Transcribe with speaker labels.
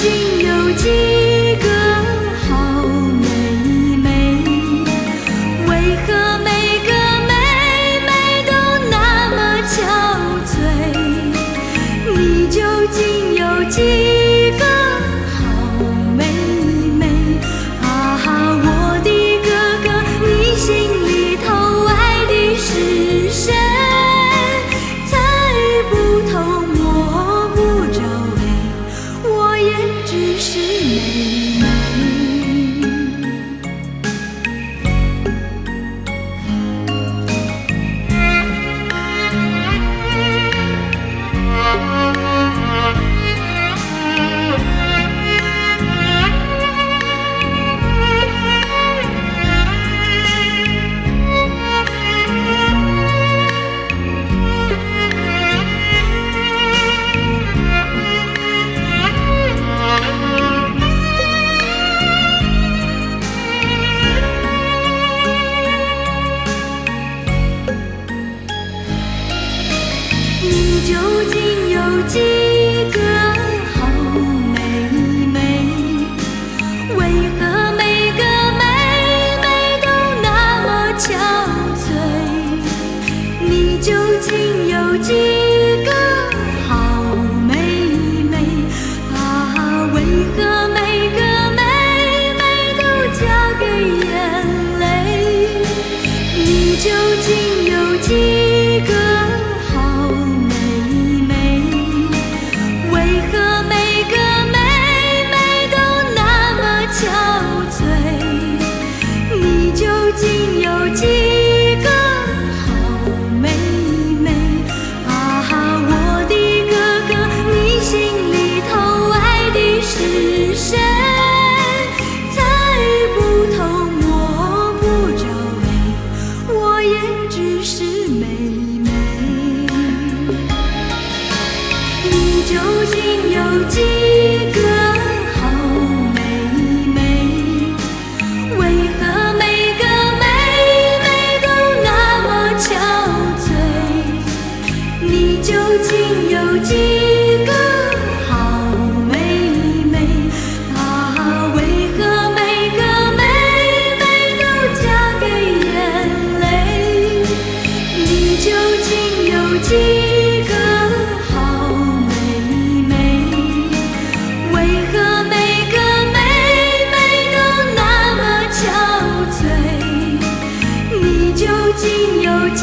Speaker 1: 竟有几个好妹妹？为何每个妹妹都那么憔悴？你究竟有几个好妹妹？啊哈，我的哥哥，你心里头爱的是谁？猜不透，摸不着北，我也只是妹妹。你究竟有几个好妹妹？为何每个妹妹都那么憔悴？你究竟有几个好妹妹？啊，为何每个妹妹都嫁给眼泪？你究竟有几个好妹妹？为何每个妹妹都那么憔悴？你究竟有几个好妹妹？啊哈，我的哥哥，你心里头爱的是谁？猜不透，摸不着北，我也只是妹妹。你究竟有几个好妹妹？为何每个妹妹都那么憔悴？你究竟有几个好妹妹？啊，为何每个妹妹都嫁给眼泪？你究竟有几个好妹妹？为何每个妹妹都那么憔悴？你究竟有几